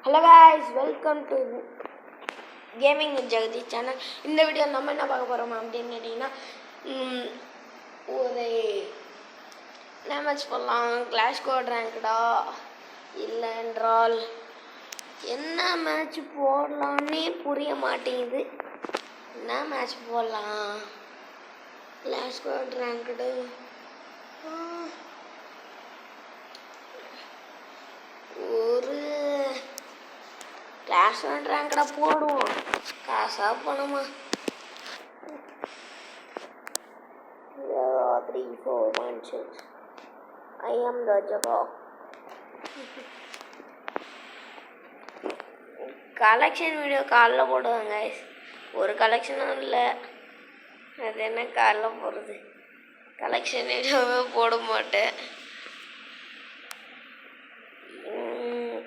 Hello guys, welcome to gaming with Jagadish channel. இந்த video நம்ம என்ன பார்க்க போகிறோம் அப்படின்னு கேட்டிங்கன்னா, ஒரு என்ன மேட்ச் போடலாம், கிளாஷ் கோட் ரேங்க்டா இல்லை என்றால் என்ன மேட்ச் போடலான்னே புரிய மாட்டேங்குது. என்ன மேட்ச் போடலாம்? கிளாஷ் கோட் ரேங்க்டு ஒரு கிளாஸ் ரேங்கடா போடுவோம். காசா பணமா? 3 4 1 6 I am the Jabba. Collection video காலைல போடுவேன் கைஸ். ஒரு கலெக்ஷனும் இல்லை, அது என்ன காலைல போடுறது? கலெக்ஷன் வீடியோவே போட மாட்டேன்.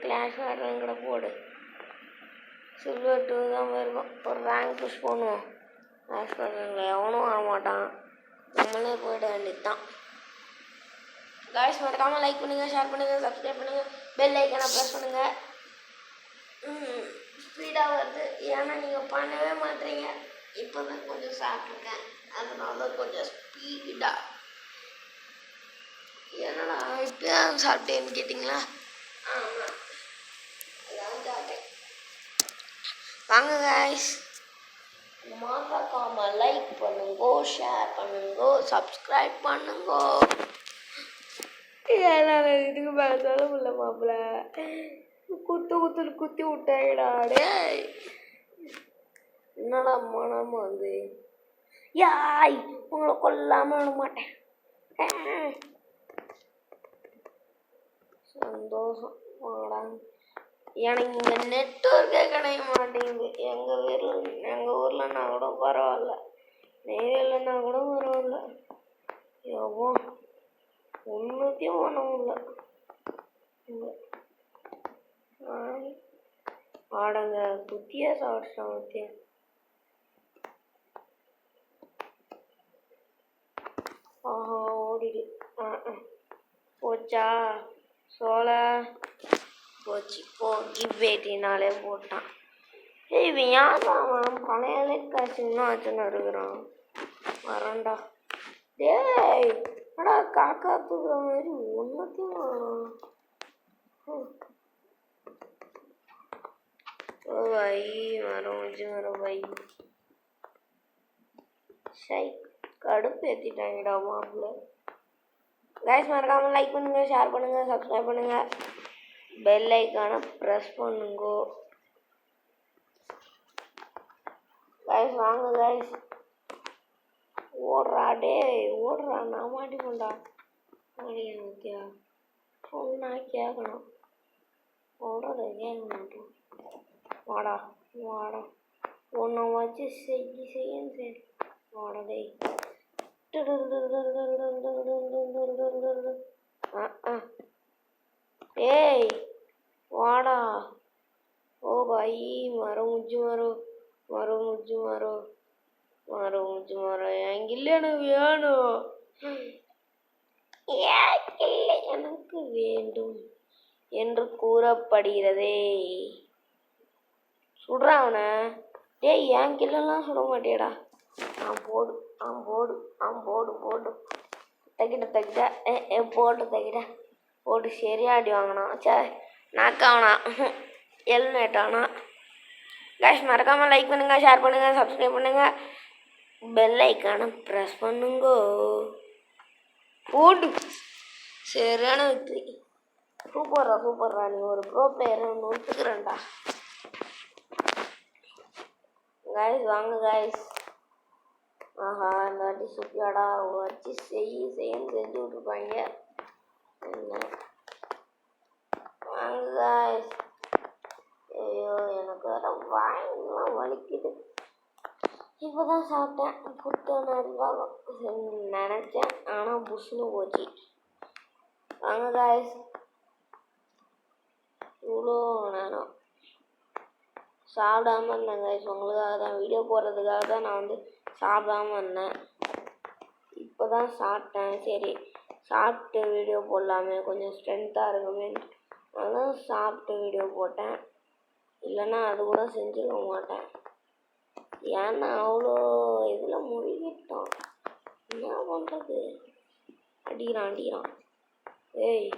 கிளாஸ் ரேங்கடா போடு. சில்வர் 2 தான் வருவோம். ஒரு ரேங்க் புஷ் பண்ணுவோம். கிளாஸ் ரேங்கில் எவனும் வர மாட்டான், நம்மளே போயிட வேண்டியது தான். காய்ஸ், மறக்காமல் லைக் பண்ணுங்கள், ஷேர் பண்ணுங்கள், சப்ஸ்கிரைப் பண்ணுங்கள், பெல் ஐக்கனை ப்ரெஸ் பண்ணுங்கள். ஸ்பீடாக வருது, ஏன்னா நீங்கள் பண்ணவே மாட்டீங்க. இப்போ தான் கொஞ்சம் சாப்பிட்ருக்கேன், அதனால கொஞ்சம் ஸ்பீடாக. என்னடா இப்போ தான் சாப்பிட்டேன்னு கேட்டிங்களா? ஆமாம், அதான் சாப்பிட்டேன். வாங்க காய்ஸ், மறக்காம லைக் பண்ணுங்க, ஷேர் பண்ணுங்க, சப்ஸ்கிரைப் பண்ணுங்க. ஏன்னா இதுக்கு மேலே சொல்ல முடியல மாப்பிள்ள. குத்தி விட்டாடே. என்னடா மனம் வந்து யாய், உங்களை கொல்லாம விட மாட்டேன். சந்தோஷம். எனக்கு இங்கே நெட்வொர்க்கே கிடைக்க மாட்டேங்குது. எங்கள் ஊர்லன்னா கூட பரவாயில்ல, நெய்வேலின்னா கூட பரவாயில்ல. எவ்வளோ ஒன்றுத்தையும் பண்ண முடியல. ஆடங்க குத்தியா சாப்பிட்றேன் குத்தியா. ஆஹா, ஓடிடு. போச்சா சோழ போச்சு. கிவ்வேட்டினாலே போட்டான். இவன் யாரும் பழைய காசுன்னு வச்சுன்னு இருக்கிறான். வரண்டா டேய், அடா காக்கா தூக்குற மாதிரி ஒன்றுத்தையும் வரும். வை வரும் வை. சை, கடுப்பு ஏற்றிட்டாங்கடா மாப்பிள்ள. கைஸ், மறக்காமல் லைக் பண்ணுங்க, ஷேர் பண்ணுங்க, சப்ஸ்கிரைப் பண்ணுங்க, பெல் ஐக்கானை ப்ரெஸ் பண்ணுங்க. கைஸ் வாங்க கைஸ், ஓடுறா டே ஓடுறா. நான் மாட்டிக்கொண்டா ஓடியா சொன்னா கேட்கணும், ஓடுறது கேட்க மாட்டோம். வாடா வாடா, ஒன்றை வச்சு செய்யன்னு சரி. வாடா டே. ஏய் வாடா. ஓ பாய், மரம் முச்சு எங்க இல்லை, எனக்கு வேணும். இல்லை எனக்கு வேண்டும் என்று கூறப்படுகிறதே. சுடுறான் அவனை. டேய், என் கில்லெல்லாம் சுட மாட்டேடா. போடு தக்கிட்ட போட்டு சரியா அடி வாங்கினான். சரி, நாக்காவனா ஹெல்மெட் ஆனா. கைஸ், மறக்காமல் லைக் பண்ணுங்க, ஷேர் பண்ணுங்க, சப்ஸ்கிரைப் பண்ணுங்க, பெல் ஐக்கானை ப்ரெஸ் பண்ணுங்க. போடு. சரியான வெற்றி. சூப்பர்ரா. நீ ஒரு ப்ரோ பிளேயர் ஒத்துக்கிறேன்டா. கைஸ் வாங்க கைஸ். ஆஹா, இந்த வாட்டி சுப்பியாடா வச்சு செய்யன்னு செஞ்சு விட்ருப்பாங்க. வாங்க கைஸ். ஐயோ, எனக்கு வேற வாயெல்லாம் வலிக்குது. இப்போதான் சாப்பிட்டேன். புத்தனை இருந்தாலும் நினச்சேன், ஆனால் புஷ்னு போச்சு. வாங்க கைஸ், இவ்வளோ நேரம் சாப்பிடாம இருந்தேன் கைஸ். உங்களுக்காக தான், வீடியோ போடுறதுக்காக தான் நான் சாப்பிடாம இருந்தேன். இப்போ தான் சாப்பிட்டேன். சரி, சாப்பிட்டு வீடியோ போடலாமே, கொஞ்சம் ஸ்ட்ரென்த்தாக இருக்குமே, அதனால் சாப்பிட்டு வீடியோ போட்டேன். இல்லைன்னா அது கூட செஞ்சிருக்க மாட்டேன். ஏன்னா அவ்வளோ இதில் முழுகிட்டோம். என்ன பண்ணுறது? அடிக்கிறான். ஏய்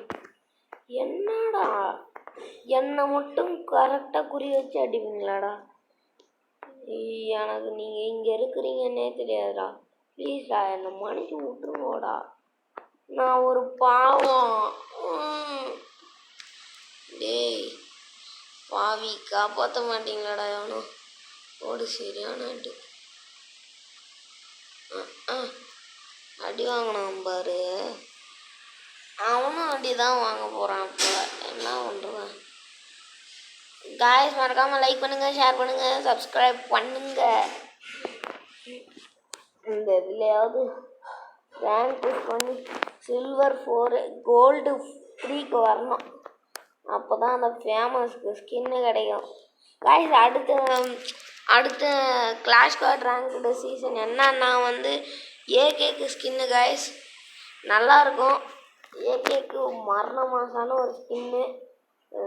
என்னடா என்னை மட்டும் கரெக்டாக குறி வச்சு அடிப்பீங்களாடா? எனக்கு நீங்கள் இங்கே இருக்கிறீங்கன்னே தெரியாதுடா. ப்ளீஸ்டா என்னை மன்னிச்சு விட்டுருங்கோடா. நான் ஒரு பாவம். டேய் பாவி, காப்பாற்ற மாட்டீங்களாடா எவனும்? ஓடு சரியான அடி. அடி வாங்கினான் பாரு. அவனும் அடி தான் வாங்க போகிறான். இப்போ என்ன பண்ணுறான்? காய்ஸ் மறக்காமல் லைக் பண்ணுங்கள், ஷேர் பண்ணுங்கள், சப்ஸ்கிரைப் பண்ணுங்கள். இந்த இதுலையாவது ரேங்க் புஷ் பண்ணி சில்வர் 4 கோல்டு 3க்கு வரணும். அப்போ தான் அந்த ஃபேமஸ்க்கு ஸ்கின்னு கிடைக்கும். காய்ஸ் அடுத்த கிளாஷ் கார்டு ரேங்க்டு சீசன் என்னன்னா வந்து ஏகேக்கு ஸ்கின்னு காய்ஸ் நல்லாயிருக்கும். ஏகேக்கு மரண மாசான ஒரு ஸ்கின்னு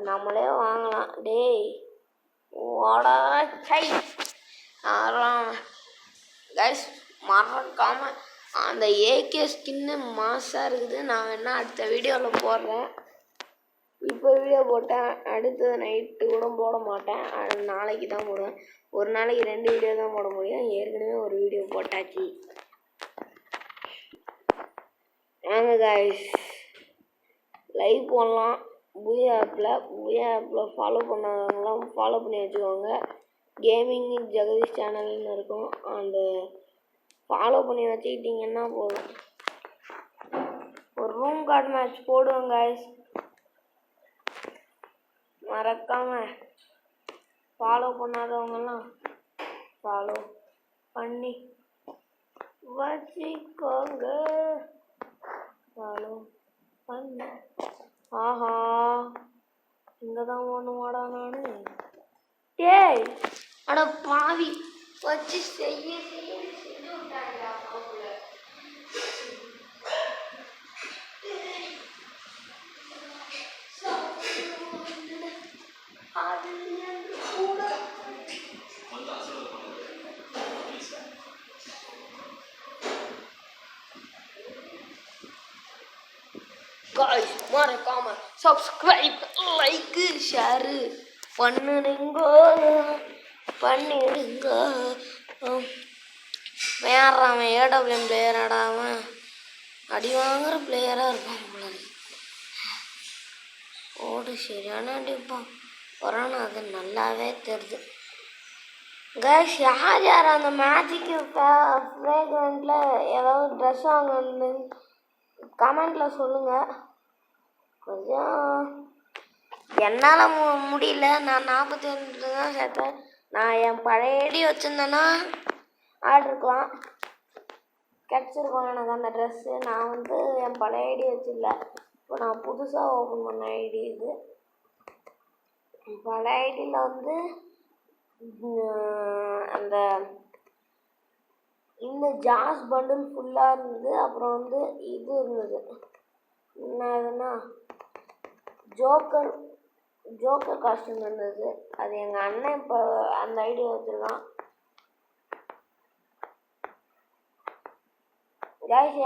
நம்மளே வாங்கலாம். டேய் ஓடா சை அதெல்லாம் கைஸ் மறக்காமல் அந்த ஏகே ஸ்கின்னு மாசாக இருக்குது. நான் வேணால் அடுத்த வீடியோவில் போடுறேன். இப்போ வீடியோ போட்டேன், அடுத்தது நைட்டு கூட போட மாட்டேன். நாளைக்கு தான் போடுவேன். ஒரு நாளைக்கு 2 வீடியோ தான் போட முடியும். ஏற்கனவே ஒரு வீடியோ போட்டாச்சு. வாங்க கைஸ் லைவ் போடலாம். புயா ஆப்பில் ஃபாலோ பண்ணாதவங்களாம் ஃபாலோ பண்ணி வச்சுக்கோங்க. கேமிங் ஜெகதீஷ் சேனல்னு இருக்கும். அந்த ஃபாலோ பண்ணி வச்சுக்கிட்டிங்கன்னா போதும். ஒரு ரூம் கார்டு மேட்ச் போடுவோம் கைஸ். மறக்காமல் ஃபாலோ பண்ணாதவங்கலாம் ஃபாலோ பண்ணி வச்சுக்கோங்க. ஃபாலோ பண்ண ஆஹா இங்கே தான் ஒன்றுமாடா நான். டேய் அட பாவி வச்சு செய்ய விட்டாங்கடா. गाइस மறக்காம சப்ஸ்கிரைப் லைக் ஷேர் பண்ணிடுங்க. வேறான் ஏடபிள்யூஎம் பிளேயராடா. அவன் அடி வாங்குற பிளேயராக இருப்பான் போல. ஓடு சரியான அடிப்பான் வரானா, அது நல்லாவே தெரியுது. கைஸ் யார் அந்த மேஜிக்கு ஃப்ரேக்ரண்ட்டில் ஏதாவது ட்ரெஸ் வாங்கன்னு கமெண்டில் சொல்லுங்கள். கொஞ்சம் என்னால் முடியல. நான் 42 தான் சேர்த்தேன். நான் என் பழைய ஐடி வச்சுருந்தேன்னா ஆர்டருக்கலாம் கிடச்சிருக்கோம் எனக்கு அந்த ட்ரெஸ்ஸு. நான் வந்து என் பழைய ஐடி வச்சிடல. இப்போ நான் புதுசாக ஓப்பன் பண்ண ஐடி இது. பழைய ஐடியில் வந்து அந்த இந்த ஜாஸ் பண்டில் ஃபுல்லாக இருந்தது. அப்புறம் வந்து இது இருந்தது, என்ன இதுன்னா ஜோக்கர் காஸ்டியூம் இருந்தது. அது எங்கள் அண்ணன் இப்போ அந்த ஐடியா வச்சுருக்கான். கைஸ்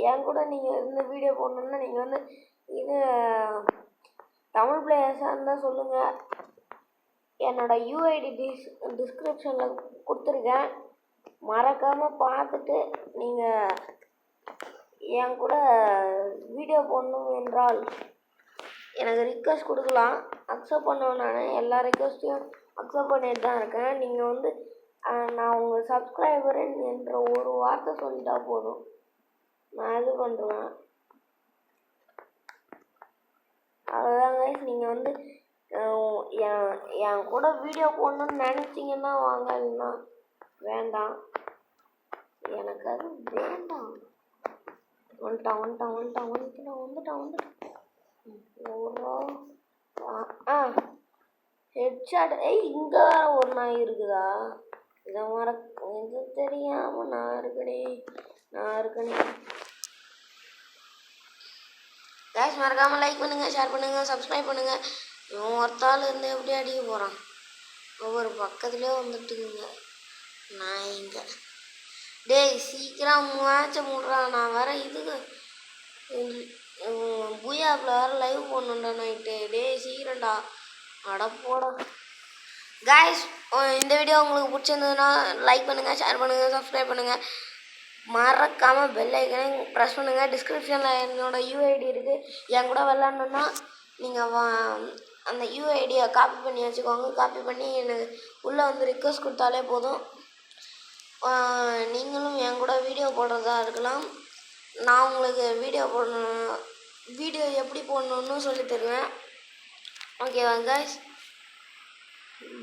என் கூட நீங்கள் இந்த வீடியோ போடணுன்னா நீங்கள் வந்து இது தமிழ் பிளேயர்ஸாக இருந்தால் சொல்லுங்கள். என்னோடய யூஐடி டிஸ்கிரிப்ஷனில் கொடுத்துருக்கேன். மறக்காமல் பார்த்துட்டு நீங்கள் என் கூட வீடியோ போடணும் என்றால் எனக்கு ரிக்வெஸ்ட் கொடுக்கலாம். அக்செப்ட் பண்ணுவேன். நான் எல்லா ரிக்வெஸ்ட்டையும் அக்செப்ட் பண்ணிட்டு தான் இருக்கேன். நீங்கள் வந்து நான் உங்கள் சப்ஸ்கிரைபர் என்ற ஒரு வார்த்தை சொல்லிட்டா போதும், நான் இது பண்ணுறேன். அதுதான் கைஸ். நீங்கள் வந்து என் கூட வீடியோ போடணுன்னு நினச்சிங்கன்னா வாங்க, இல்லைன்னா வேண்டாம். எனக்கு அது வேண்டாம். வந்துட்டான். ஹெட்ஷாட். இங்கே வேற ஒரு நாய் இருக்குதா? இது தெரியாமல் நான் இருக்கனே. கேஷ் மறக்காமல் லைக் பண்ணுங்கள், ஷேர் பண்ணுங்கள், சப்ஸ்கிரைப் பண்ணுங்கள். இவன் ஒருத்தாள் இருந்து எப்படி அடிக்க போகிறான்? ஒவ்வொரு பக்கத்துலேயே வந்துட்டுங்க. நான் இங்கே டேய் சீக்கிரம் மேட்சை மூடுறான். நான் வேற இதுக்கு பூயாப்பில் வேறு லைவ் போடணுண்டா நைட்டு. டேய் சீக்கிரம்டா. அடப்போடா காய்ஸ். இந்த வீடியோ உங்களுக்கு பிடிச்சிருந்ததுன்னா லைக் பண்ணுங்கள், ஷேர் பண்ணுங்கள், சப்ஸ்கிரைப் பண்ணுங்கள். மறக்காமல் பெல் ஐக்கனை ப்ரெஸ் பண்ணுங்கள். டிஸ்கிரிப்ஷனில் என்னோடய யூஐடி இருக்குது. என் கூட விளாட்ணுன்னா நீங்கள் அந்த யூஐடியை காப்பி பண்ணி வச்சுக்கோங்க. காப்பி பண்ணி எனக்கு உள்ளே வந்து ரிக்வஸ்ட் கொடுத்தாலே போதும். நீங்களும் என் கூட வீடியோ போடுறதா இருக்கலாம். நான் உங்களுக்கு வீடியோ எப்படி போடணுன்னு சொல்லி தருவேன். ஓகேவா கைஸ்?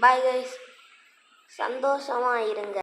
Bye guys. சந்தோஷமாக இருங்க.